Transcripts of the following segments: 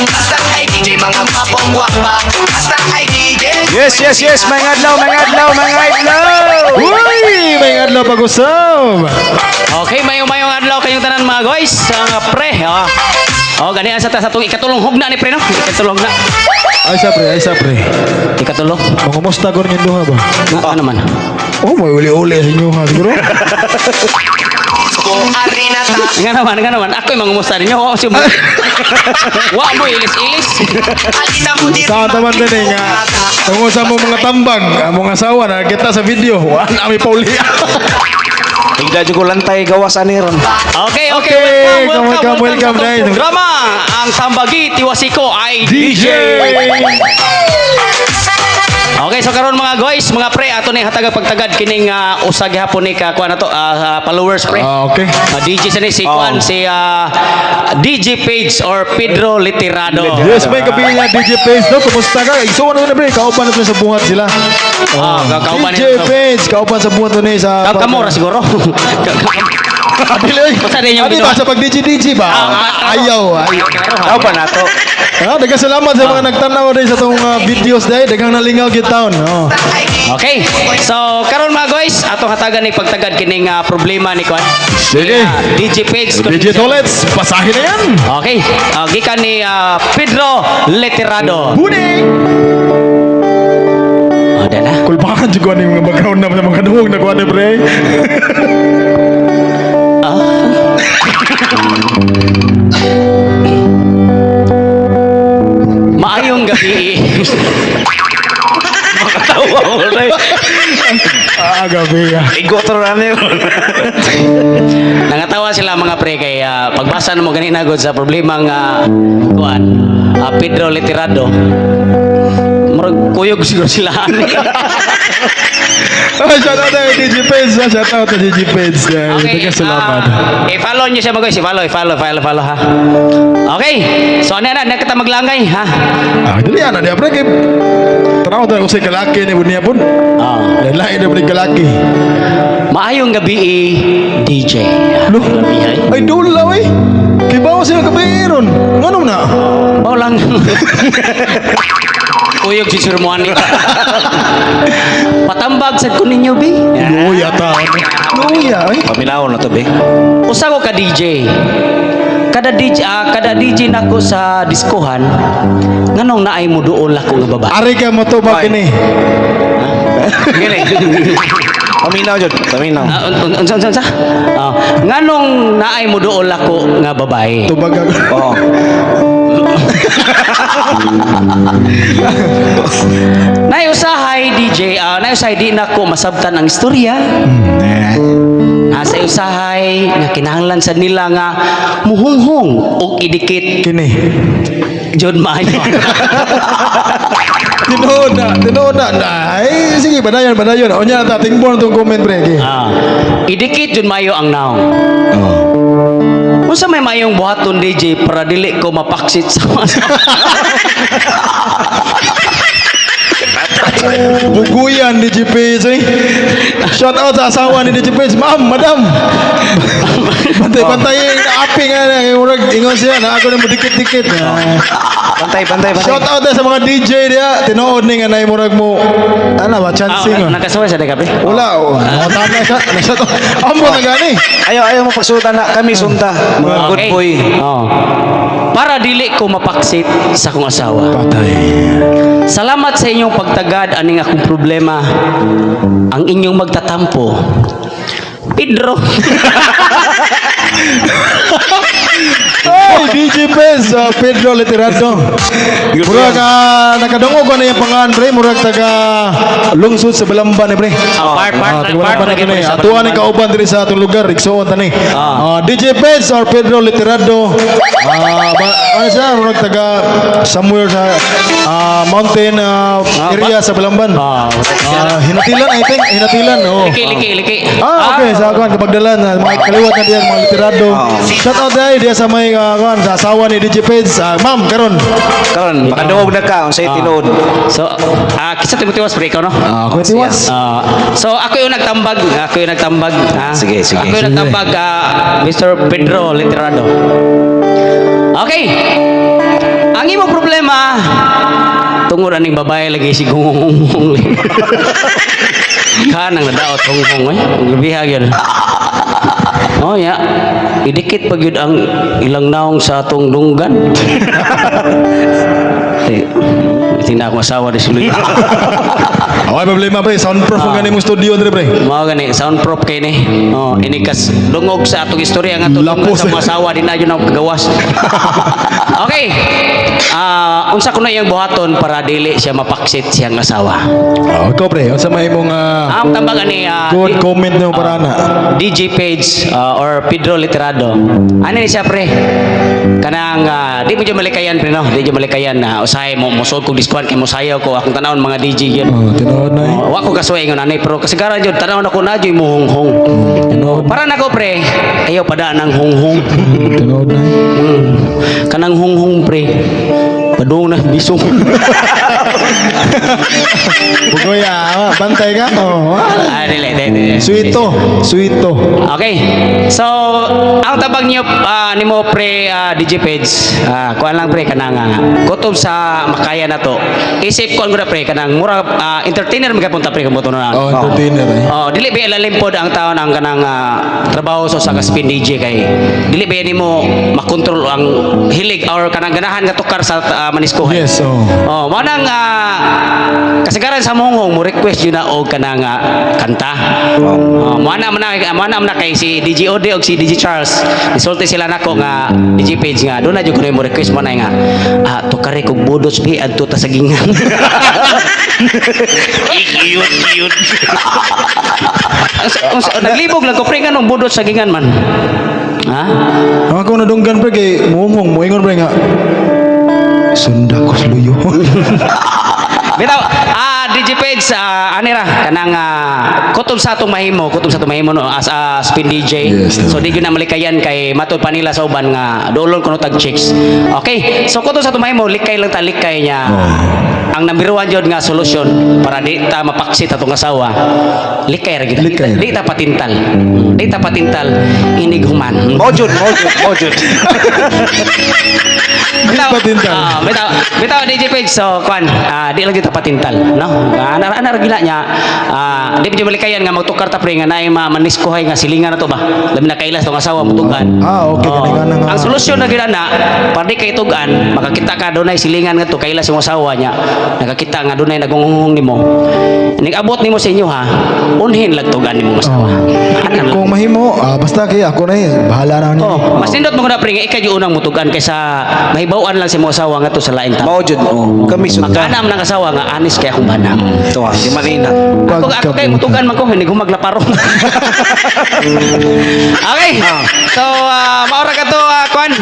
Basta kay DJ mga papong guwapa. Basta kay DJ. Yes, yes, yes. Mga adlaw, mga adlaw, mga adlaw. Uy, may adlaw pag-usap. Okay, mayong adlaw kayong tanan mga guys. Ang pre, ganyan sa itong ikatulong hugna ni pre, no? Ikatulong hugna. Ay sa pre. Ikatulong. Mangumusta ko rin yung duha ba? Ano man? Oh, may uli-uli sa inyo ha, siguro. Kung arinata. Nga naman. Ako yung mangumusta rin nyo. Wa mo, ilis-ilis. Alina mo din. Sa taman din eh nga. Tungo sa mo mga tambang, mga asawa na kita sa video. Wala kami pauli. Higda ko lantay gawas aniron. Okay. Welcome, guys. Drama, ang Sambagi Tiwasiko ay DJ. Okay, so karon mga guys, mga pre, ato ni hatag pagtagad kining usag hapon ni ka kuan nato followers pre. Okay. DJ sa ni si kuan si DJ Page or Pedro Litirado. Yes, may gabi niya DJ Page no. Kumusta ka? Isuwan mo na pre, kauban na sa buhat sila. Kauban DJ Page, kauban sa buhat ni sa. Kamora siguro. Adili oy. Basta din yung Adi ba sa pag DJ ba? Ayaw. Aw pa nato. Daghang salamat sa mga nagtanaw din sa tong videos dai, daghang nalingaw gyud taon. Okay. So karon mga guys, atong hatagan ni pagtagad kining problema ni kuan. Sige. DJ Page. DJ Tolets, pasahin na yan. Okay. Gikan ni Pedro Litirado. Buni. Dala. Kulbakan juga ni mga background na mga duhog na kuan pre. Maayong gabi. Makatawa ko rin. Gabi ya. Igo to rami. Nangatawa sila mga pre kay pagbasa mo ganina god sa problema nga kuan Pedro Litirado. Murag kuyog siguro sila. Shout out to DJ Page. Shout out to DJ Page. Okay, Salamat. i-follow nyo siya mga guys. I-follow ha. Okay. So ano na kita maglangay ha. Dili ana dia pre kay tanaw ta usay kalaki ni bunya pun. Lain na balik kalaki. Maayong gabi DJ. Lo. Ay dula oy. Kay bawo sila kabiron. Ngano na? Bao lang. Kuyog si Sir Moani. Patambag sa ko ninyo bi. Luya ta. Luya oy. Paminaw na to be. Usa ko ka DJ. Kada DJ nako sa diskohan nganong naay mo duol ako nga babae. Ari ka mo to ba kini? Gini. Paminaw jud, paminaw. Unsa? Nganong naay mo duol ako nga babae. Tubag ako. Oo. Nayusahay DJ, nayusahay di na ko masabtan ang istorya. Nasa usahay nga kinahanglan sa nila nga muhunghong og idikit Kini. John Mayo. Tinood na. Ay, sige, badayon. O niya na tingpon itong comment, pre. Idikit John Mayo ang naong. Unsa may mayong buhaton DJ para dili ko mapaksit sa Buguyan ni DJ Page, eh. Shout out sa asawa ni DJ Page. Ma'am, madam. Pantay api nga na. Ingon siya na ako na mo dikit-dikit. Pantay. Shout out sa mga DJ dia. Tinood ni nga na murag mo. Ano ba, chancing. Nakasaway sa dekape. Wala. Tama siya. Amo na gani. Ayaw mo pagsutan na kami sunta. Mga good boy. Para dili ko mapaksit sa akong asawa. Patay. Salamat sa inyong pagtagad aning akong problema. Ang inyong magtatampo. Pedro. Ay, DJ Pez, Pedro Litirado. Murag nakadungog ko na yung pangalan, pre. Murag taga lungsod sa Balamban, pre. Part Balamban na kini. Atuan ang kauban diri sa atong lugar, Igsoon tani. DJ Pez or Pedro Litirado. Ano siya? Murag taga somewhere sa mountain area sa Balamban. Hinatilan, I think. Hinatilan, oh. Liki. Okay. Sa akin, kapagdalan, mga kaliwat na diyan, mga Litirado. Shout out dia sa may sa asawa ni DJ Page. Ma'am, karon. Makadungog na ka unsay tinuod. So, kisa timutiwas pre ko no? Ako tiwas. So ako yung nagtambag. Sige. Ako yung nagtambag Mr. Pedro Litirado. Okay. Ang imong problema tungod aning babae lagi si gungong. Kanang nadaot hong bihag yun. Oh ya, idikit pag yun ang ilang naong sa atong dunggan. Tinda ako asawa di suluy. Okay, problema pre, soundproof ang ganing mong studio dire pre. Mao gani soundproof kay ni. Oh, ini kas dungog sa atong istorya nga atong Lapos. sa mga asawa di na yun ang kagawas. Okay. Unsa kuno iyang buhaton para dili siya mapaksit siyang asawa. Ikaw pre, unsa may imong Ang tambagan ni good comment nimo para na? DJ Page or Pedro Literado. Ano ni siya pre? Kanang di mo dyan malikayan pre no? Di dyan malikayan na usahay mo musod kong discount kay mo sayaw ko akong tanawon mga DJ yun. Tinood na eh. Wa ko kasuway ngon ani pero kasagaran jud tanawon ako na jud mo honghong. Para nako pre, ayaw pada nang honghong. Tinood na eh. Kanang honghong pre. Padung na bisong. Bugoya, bantay ka? Oh. Dili. Suito. Okay. So, ang tabang niyo nimo pre DJ Page, kuan lang pre kanang kutob sa makaya na to. Isip ko gud pre kanang mura entertainer magapunta pre kamo na. Oh, entertainer eh. Oh, dili ba ilalim pod ang taon ang kanang trabaho sa spin DJ kay dili ba nimo makontrol ang hilig or kanang ganahan nga tukar sa maniskuhan. Yes, oh. Oh, mo nang kasagaran sa monghong mo request yun na og kanang kanta. Oh, mo na kay si DJ Ode og si DJ Charles. Isulti sila nako nga DJ Page nga do na jud ko mo request mo na nga tukare kog bodos bi adto ta sagingan. Cute. Naglibog lang ko pre nga nung bodos sagingan man. Ha? Ako nadunggan pre kay muhong mo ingon pre nga. Sunda ko sluyo. Bitaw, DJ Page, anira, kanang kutob sa atong mahimo no, as a spin DJ. Yes, so di gyud na malikayan kay matud pa nila sa uban nga doolon kuno tag chicks. Okay, so kutob sa atong mahimo likay lang ta likay niya. Ang number 1 jud nga solusyon para di ta mapaksit atong asawa. Likay ra gyud. Likay. Di ta patintal. Di ta patintal inig human. Mojud. Patintal. Bitaw DJ Page so kwan di lang kita patintal no ana gila nya di pa malikayan nga magtukar ta pre nga naay maniskuhay nga silingan na to ba labi na kailas tong asawa mutugan Okay, kanang ang solusyon na gila na para di kay tugan makakita ka dunay silingan nga to kailas yung asawa nya nakakita nga dunay nagungungong nimo nig-abot nimo sa inyo ha unhin lang tugan nimo asawa Kung mahimo, basta kay ako na eh. Bahala na niya. mas nindot mo na pre nga ikay yung unang mutugan kaysa mahibawan lang sa mga asawa nga to sa lain tao Mojud. Kami sundan. magkanam ng asawa nga anis kaya akong banam. Ito di manina. Ako kay mutugan man ko hindi ko maglaparong. Okay. So maura ka to kwan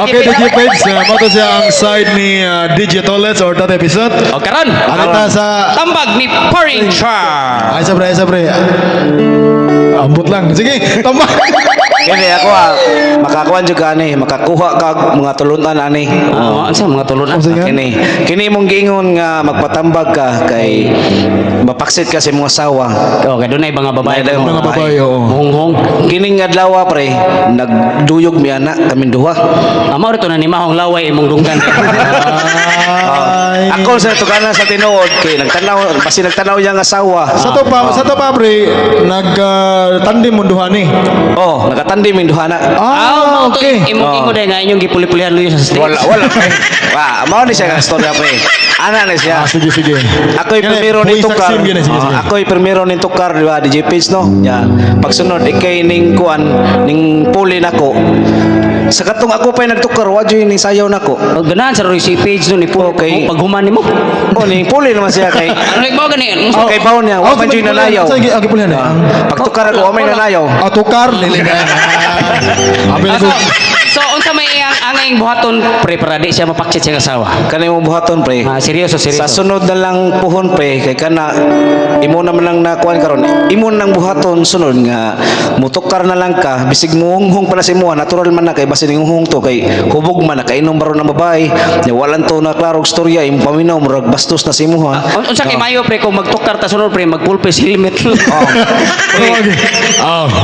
Okay, DJ Page, mo to siya ang side ni DJ Toilets or that episode. O karon. Alita sa... Tambag ni Paring Char. Ay, sabre. Ambot lang. Sige, tama. Kini ako makakuan jud ani, makakuha kag mga tulunan ani. Ano mga tulunan? Sige. Kini mong giingon nga magpatambag ka kay mapaksit ka sa imong asawa. Okay, doon ay mga babae. May Mga babae, oo. Hunghong. Kining adlaw pre, nagduyog mi ana kaming duha. Amo rito na ni Mahong Laway imong dunggan. Ay. Ako sa tukana sa tinuod kay nagtanaw basi nagtanaw yang asawa. Sa to pa, pre, nag-tandem mo duha ni. Oh, nakatandim yung duha na. Okay. Imong ingon nga inyong gipulipulihan luyo sa stage. Wala pre. Mao ni siya ka storya pre. Ana na siya. Sige. Ako'y primero ni tukar. Ako'y primero ni tukar di ba DJ Page no. Ya. Pagsunod ikay ning kuan ning puli nako. Sa katong ako pa'y nagtukar, wadyo yung sayaw nako. Ganahan sa si Page doon ipo Okay. paghuman nimo. Oh, ning puli naman siya kay. Ano like mo gani? Kay baon niya, wa man dyo'y nanayaw. Sige, agi pulihan na. Pagtukar ako, wa may nanayaw. Tukar, dili na. Abi na So unsa may ang buhaton pre para di siya mapaksit siya asawa. Kanay mo buhaton pre. Seryoso. Sa sunod na lang puhon pre kay kana imo naman lang nakuan karon. Imo nang buhaton sunod nga mutukar na lang ka bisig muhunghong pala sa imo natural man na kay basin hunghong to kay hubog man na kainom baron ng babae. Nya walan to na klarong storya imo paminaw murag bastos na sa imo ha. Unsa kay mayo pre kung magtukar ta sunod pre magpulpes helmet.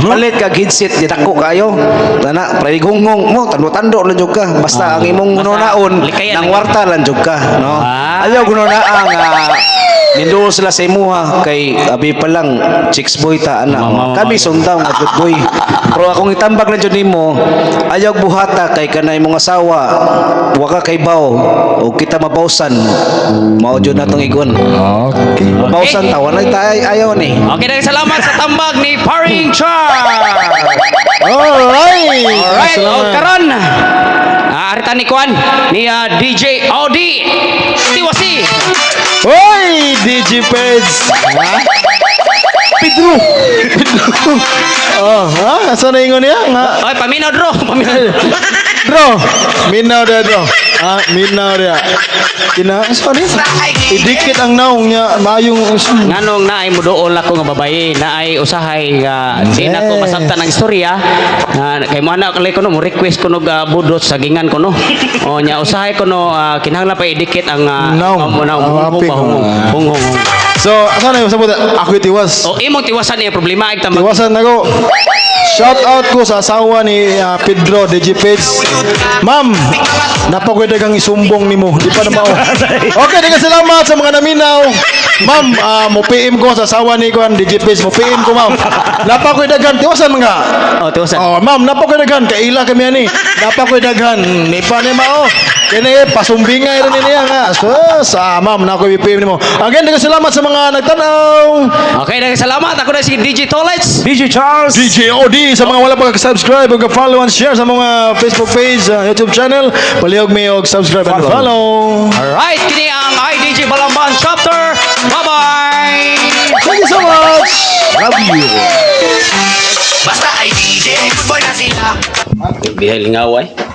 Palit ka headset di dako kayo. Tana pre hunghong mo tando-tando lang jud jud ka. Basta ang imong Basta gunonaon likayan nang lang. warta lang jud ka, no? Ah. Ayaw gunonaang ninduol sila sa imuha kay abi pa lang chicks boy ta ana. Kami sundaw nga good boy. Pero akong itambag na jud nimo, ayaw buhata kay kanay mong asawa, wa ka kay baw o kita mabawsan. Mao jud natong igon. Okay. Mabawsan ta wala ta ayaw ni. Okay, daghang salamat sa tambag ni Paring Char. Alright. Alright, o Salamat. karon. Aritan ni Kwan ni DJ Audi. Tiwasi. Hoy, DJ Peds. Ha? Pedro. Pedro. Oh, ha? Asa na ingon niya? Nga. Oy, paminaw dro, paminaw. Bro, minaw dia bro. Ah, minaw dia. Sorry. Idikit ang naong niya, mayong Nganong naay muduol ako nga babae, naay usahay nga di na ko masabtan ang istorya. Kay mo anak kay ko no mo request ko no budot sa gingan ko no. O nya usahay ko no kinahanglan pa idikit ang Naong. Aping. hung. So, asa na yung sabot? Ako itiwas. O imong tiwasan niya problema ig tambag. Iwasan ako. Shout out ko sa asawa ni Pedro DJ Page. Ma'am, napagwede kang isumbong nimo. Di pa na mao. Okay, daghang salamat sa mga naminaw. Ma'am, mo PM ko sa asawa ni Kuan DJ Page. Mo PM ko, ma'am. Napagwede daghan tiwasan mga. O tiwasan. Oh, ma'am, napagwede daghan kaila kami ani. Napagwede daghan. Ni pa ni mao. Kini pasumbingay rin niya nga. So, sa ma'am na ako PM nimo. Again, daghang salamat sa mga nagtanaw. Okay, daghang salamat. Ako na si DJ Tolets. DJ Charles. DJ OD sa mga wala pa subscribe ug follow and share sa mga Facebook page, YouTube channel, palihog mi og subscribe and follow. Alright, kini ang IDJ Balamban chapter. Bye-bye. Thank you so much. Love you. Basta ay DJ, good boy na sila. Bihel ngaway.